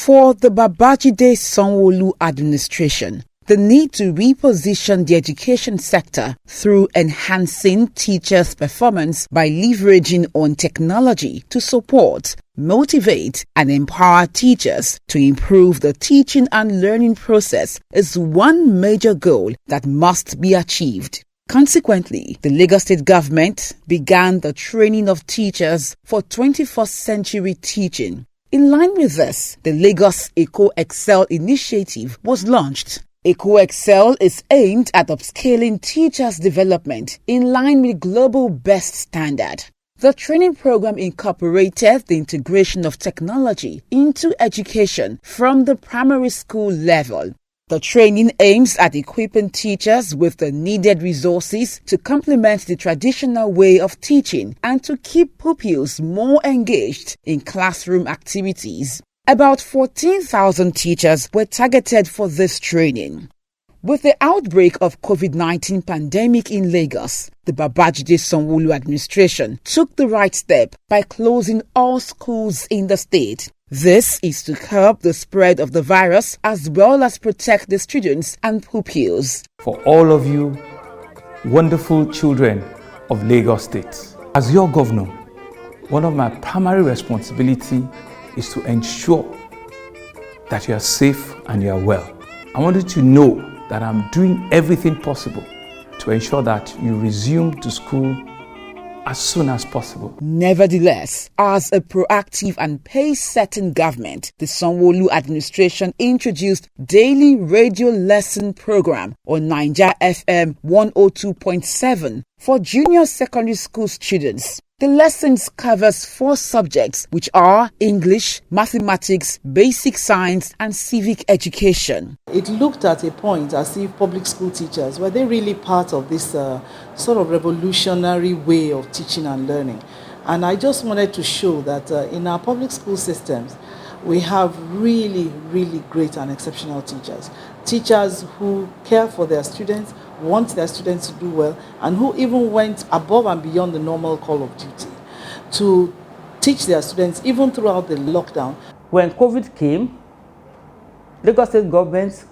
For the Babajide Sanwo-Olu administration, the need to reposition the education sector through enhancing teachers' performance by leveraging on technology to support, motivate, and empower teachers to improve the teaching and learning process is one major goal that must be achieved. Consequently, the Lagos State government began the training of teachers for 21st century teaching. In line with this, the Lagos Eco Excel initiative was launched. Eco Excel is aimed at upscaling teachers' development in line with global best standard. The training program incorporated the integration of technology into education from the primary school level. The training aims at equipping teachers with the needed resources to complement the traditional way of teaching and to keep pupils more engaged in classroom activities. About 14,000 teachers were targeted for this training. With the outbreak of COVID-19 pandemic in Lagos, the Babajide Sanwo-Olu administration took the right step by closing all schools in the state. This is to curb the spread of the virus as well as protect the students and pupils. For all of you wonderful children of Lagos State, as your governor, one of my primary responsibilities is to ensure that you are safe and you are well. I want you to know that I'm doing everything possible to ensure that you resume to school as soon as possible. Nevertheless, as a proactive and pace-setting government, the Sanwo-Olu administration introduced daily radio lesson program on Naija FM 102.7 for junior secondary school students. The lessons covers 4 subjects, which are English, mathematics, basic science, and civic education. It looked at a point as if public school teachers, were they really part of this sort of revolutionary way of teaching and learning? And I just wanted to show that in our public school systems, we have really, really great and exceptional teachers. Teachers who care for their students, want their students to do well, and who even went above and beyond the normal call of duty to teach their students even throughout the lockdown. When COVID came, Lagos State government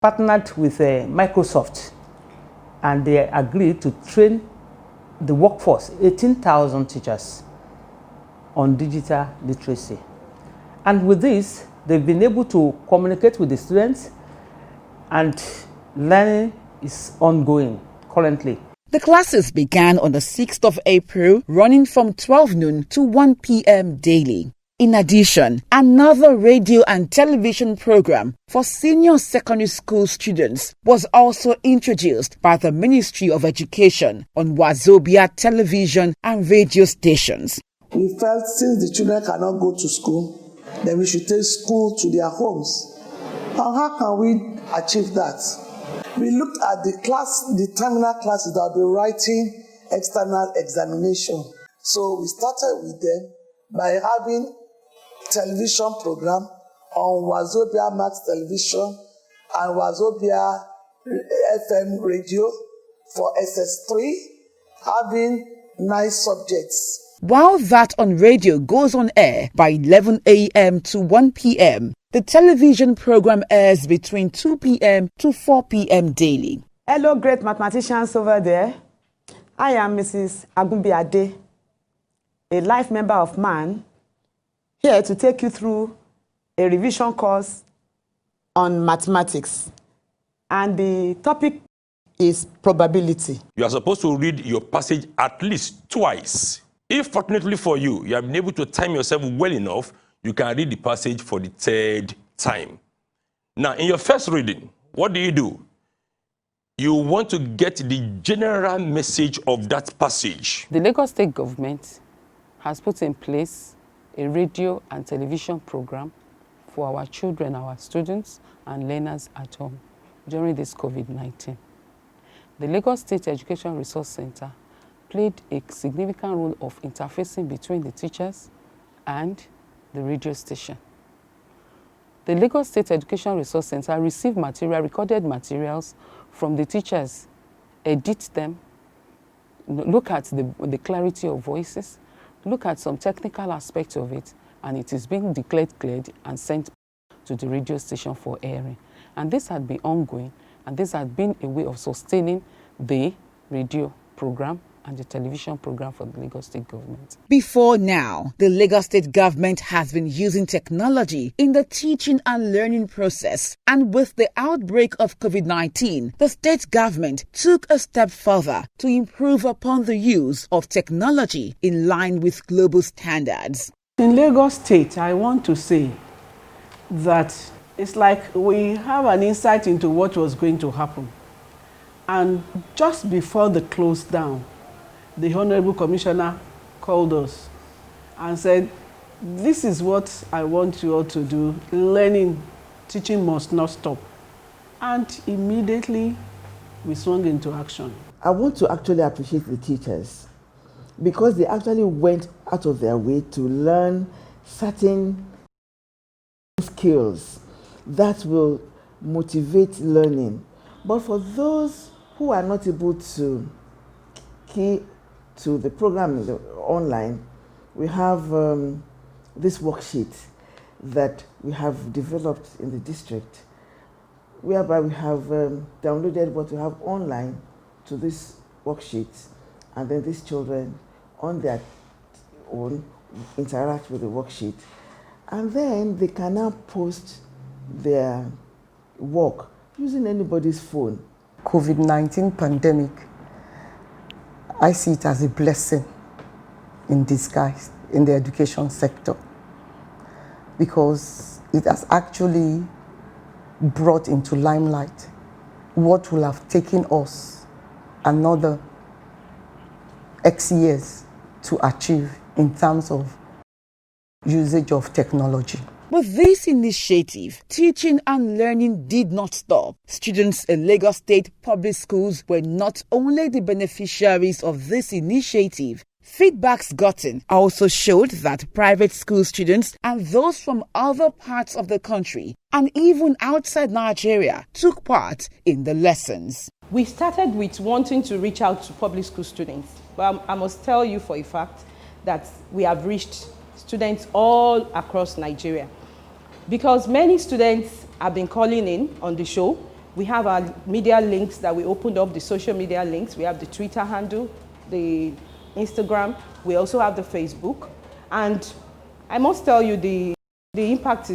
partnered with Microsoft, and they agreed to train the workforce, 18,000 teachers, on digital literacy. And with this, they've been able to communicate with the students, and learning is ongoing currently. The classes began on the 6th of April, running from 12 noon to 1 p.m. daily. In addition, another radio and television program for senior secondary school students was also introduced by the Ministry of Education on Wazobia television and radio stations. We felt since the children cannot go to school, then we should take school to their homes. And how can we achieve that? We looked at the terminal classes that will be writing external examination. So we started with them by having television program on Wazobia Max Television and Wazobia FM Radio for SS3, having 9 subjects. While that on radio goes on air by 11 a.m. to 1 p.m., the television program airs between 2 p.m. to 4 p.m. daily. Hello, great mathematicians over there. I am Mrs. Agumbi Ade, a life member of MAN, here to take you through a revision course on mathematics. And the topic is probability. You are supposed to read your passage at least twice. If fortunately for you, you have been able to time yourself well enough, you can read the passage for the 3rd time. Now, in your first reading, what do? You want to get the general message of that passage. The Lagos State government has put in place a radio and television program for our children, our students and learners at home during this COVID-19. The Lagos State Education Resource Center played a significant role of interfacing between the teachers and the radio station. The Lagos State Education Resource Center received recorded materials from the teachers, edit them, look at the clarity of voices, look at some technical aspects of it, and it is being declared cleared and sent to the radio station for airing. And this had been ongoing, and this had been a way of sustaining the radio program and the television program for the Lagos State government. Before now, the Lagos State government has been using technology in the teaching and learning process. And with the outbreak of COVID-19, the state government took a step further to improve upon the use of technology in line with global standards. In Lagos State, I want to say that it's like we have an insight into what was going to happen. And just before the close down, the Honorable Commissioner called us and said, this is what I want you all to do. Learning, teaching must not stop. And immediately we swung into action. I want to actually appreciate the teachers because they actually went out of their way to learn certain skills that will motivate learning. But for those who are not able to key to the program online, we have this worksheet that we have developed in the district, whereby we have downloaded what we have online to this worksheet, and then these children on their own interact with the worksheet, and then they can now post their work using anybody's phone. COVID-19 pandemic, I see it as a blessing in disguise in the education sector because it has actually brought into limelight what will have taken us another X years to achieve in terms of usage of technology. With this initiative, teaching and learning did not stop. Students in Lagos State public schools were not only the beneficiaries of this initiative. Feedbacks gotten also showed that private school students and those from other parts of the country and even outside Nigeria took part in the lessons. We started with wanting to reach out to public school students, but I must tell you for a fact that we have reached students all across Nigeria. Because many students have been calling in on the show. We have our media links that we opened up, the social media links. We have the Twitter handle, the Instagram. We also have the Facebook. And I must tell you, the impact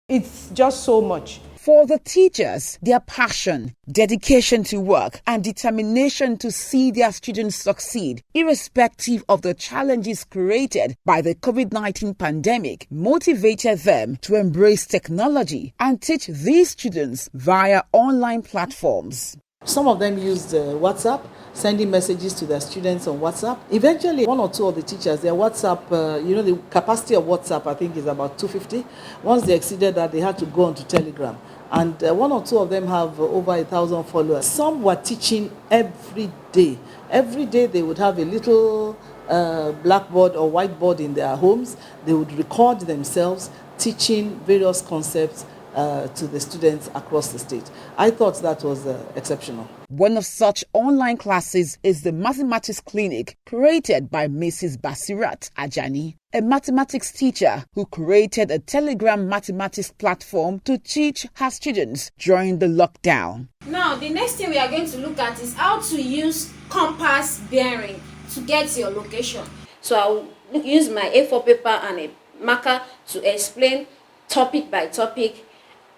it's just so much. For the teachers, their passion, dedication to work, and determination to see their students succeed, irrespective of the challenges created by the COVID-19 pandemic, motivated them to embrace technology and teach these students via online platforms. Some of them used WhatsApp, sending messages to their students on WhatsApp. Eventually, one or two of the teachers, their WhatsApp, the capacity of WhatsApp, I think, is about 250. Once they exceeded that, they had to go on to Telegram. And one or two of them have over 1,000 followers. Some were teaching every day. Every day they would have a little blackboard or whiteboard in their homes. They would record themselves teaching various concepts to the students across the state. I thought that was exceptional. One of such online classes is the Mathematics Clinic, created by Mrs. Basirat Ajani, a mathematics teacher who created a Telegram mathematics platform to teach her students during the lockdown. Now, the next thing we are going to look at is how to use compass bearing to get your location. So I'll use my A4 paper and a marker to explain topic by topic.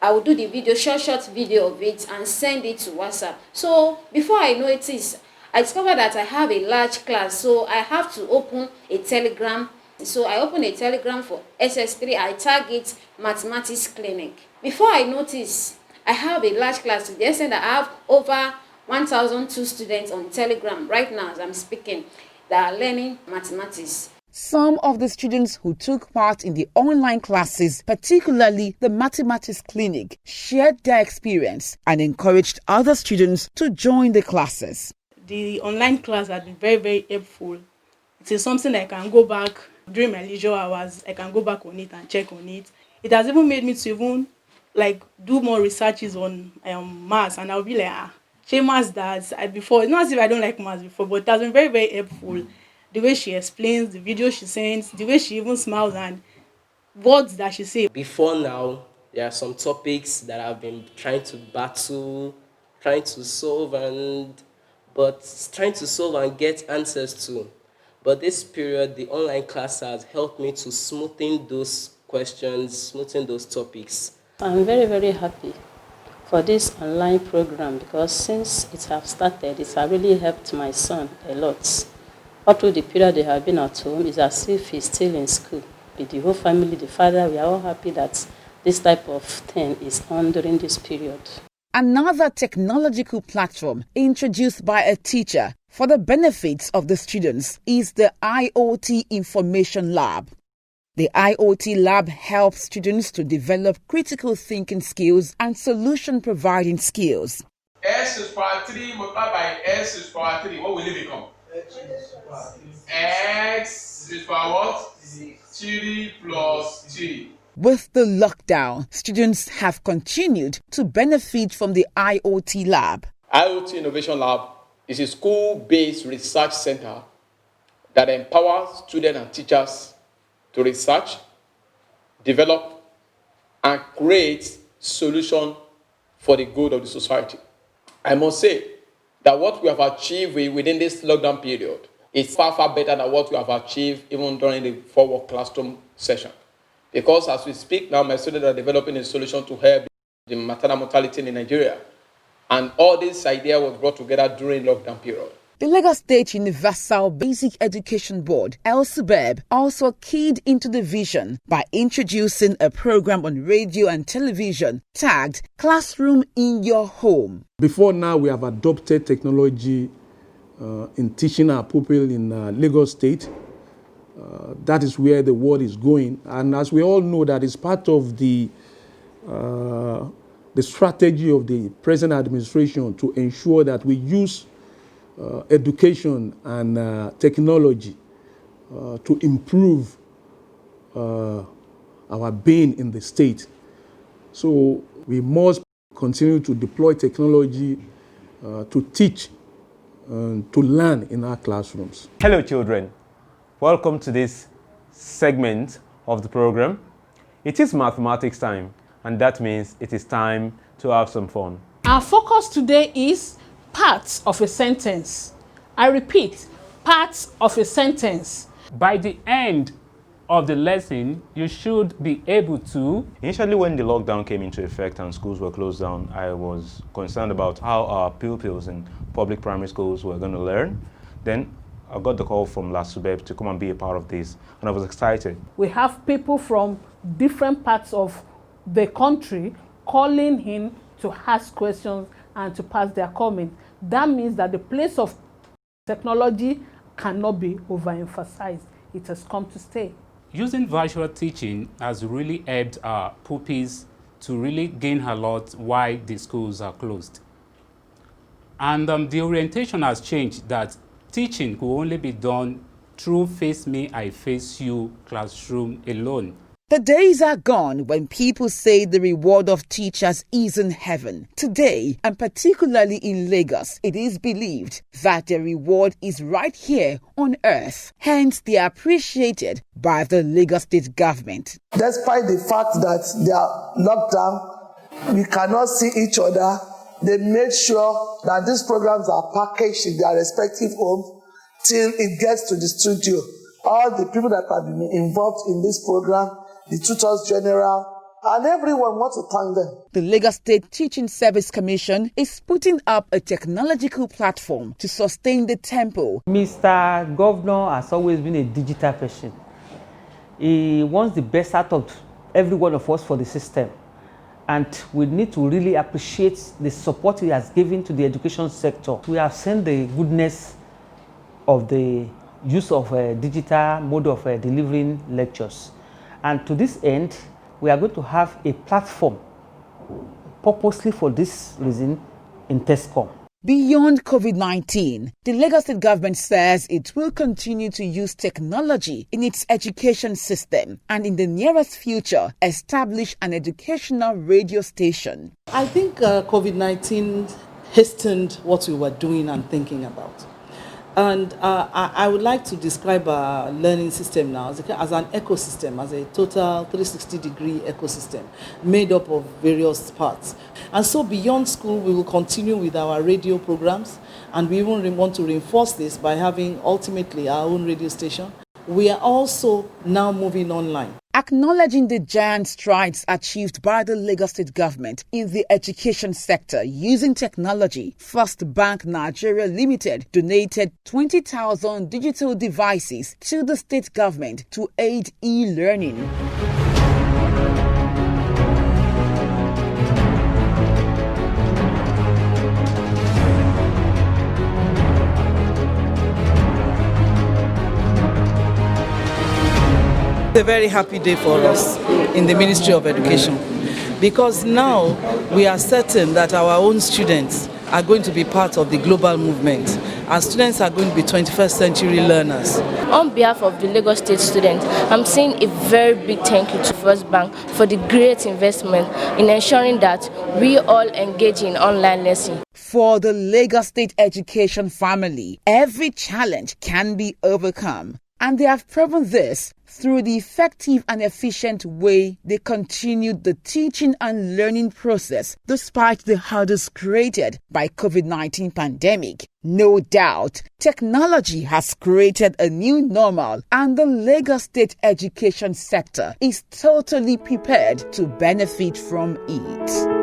I will do the video, short video of it and send it to WhatsApp. So before I know it is, I discovered that I have a large class, so I have to open a Telegram. So I open a Telegram for SS3, I tag it Mathematics Clinic. Before I notice, I have a large class to the extent that I have over 1,002 students on Telegram right now as I'm speaking that are learning mathematics. Some of the students who took part in the online classes, particularly the Mathematics Clinic, shared their experience and encouraged other students to join the classes. The online class has been very, very helpful. It is something I can go back during my leisure hours. I can go back on it and check on it. It has even made me to even do more researches on maths, and I'll be like, she maths that before. It's not as if I don't like maths before, but it has been very, very helpful. The way she explains, the video she sends, the way she even smiles and words that she says. Before now, There are some topics that I've been trying to battle, trying to solve and get answers to. But this period, the online class has helped me to smoothen those questions, smoothen those topics. I'm very, very happy for this online program because since it has started, it has really helped my son a lot. Up to the period they have been at home, it's as if he's still in school. With the whole family, the father, we are all happy that this type of thing is on during this period. Another technological platform introduced by a teacher for the benefits of the students is the IoT Information Lab. The IoT Lab helps students to develop critical thinking skills and solution-providing skills. S is power 3 multiplied by S is power 3. What will it become? X is power what? 3 plus 3. With the lockdown, students have continued to benefit from the IoT Lab. IoT Innovation Lab is a school-based research center that empowers students and teachers to research, develop, and create solutions for the good of the society. I must say that what we have achieved within this lockdown period is far, far better than what we have achieved even during the forward classroom session. Because as we speak now, my students are developing a solution to help the maternal mortality in Nigeria. And all this idea was brought together during lockdown period. The Lagos State Universal Basic Education Board, LSUBEB, also keyed into the vision by introducing a program on radio and television tagged Classroom in Your Home. Before now, we have adopted technology in teaching our pupils in Lagos State. That is where the world is going. And as we all know, that is part of the strategy of the present administration to ensure that we use education and technology to improve our being in the state. So we must continue to deploy technology to teach and to learn in our classrooms. Hello children, welcome to this segment of the program. It is mathematics time, and that means it is time to have some fun. Our focus today is parts of a sentence. I repeat, parts of a sentence. By the end of the lesson, you should be able to... Initially, when the lockdown came into effect and schools were closed down, I was concerned about how our pupils in public primary schools were going to learn. Then I got the call from LASUBEB to come and be a part of this, and I was excited. We have people from different parts of the country calling in to ask questions and to pass their comments. That means that the place of technology cannot be overemphasized. It has come to stay. Using virtual teaching has really helped our pupils to really gain a lot while the schools are closed. And the orientation has changed, that teaching could only be done through face me, I face you classroom alone. The days are gone when people say the reward of teachers is in heaven. Today, and particularly in Lagos, it is believed that the reward is right here on earth. Hence, they are appreciated by the Lagos State government. Despite the fact that they are locked down, we cannot see each other, they made sure that these programs are packaged in their respective homes till it gets to the studio. All the people that have been involved in this program, the tutors general, and everyone wants to thank them. The Lagos State Teaching Service Commission is putting up a technological platform to sustain the tempo. Mr. Governor has always been a digital person. He wants the best out of every one of us for the system. And we need to really appreciate the support he has given to the education sector. We have seen the goodness of the use of a digital mode of delivering lectures. And to this end, we are going to have a platform purposely for this reason in TESCOM. Beyond COVID-19, the Lagos State government says it will continue to use technology in its education system and in the nearest future establish an educational radio station. I think COVID-19 hastened what we were doing and thinking about. And I would like to describe our learning system now as an ecosystem, as a total 360-degree ecosystem made up of various parts. And so beyond school, we will continue with our radio programs, and we even want to reinforce this by having ultimately our own radio station. We are also now moving online. Acknowledging the giant strides achieved by the Lagos State government in the education sector using technology, First Bank Nigeria Limited donated 20,000 digital devices to the state government to aid e-learning. It's a very happy day for us in the Ministry of Education, because now we are certain that our own students are going to be part of the global movement. Our students are going to be 21st century learners. On behalf of the Lagos State students, I'm saying a very big thank you to First Bank for the great investment in ensuring that we all engage in online lesson. For the Lagos State education family, every challenge can be overcome. And they have proven this through the effective and efficient way they continued the teaching and learning process despite the hurdles created by COVID-19 pandemic. No doubt, technology has created a new normal, and the Lagos State education sector is totally prepared to benefit from it.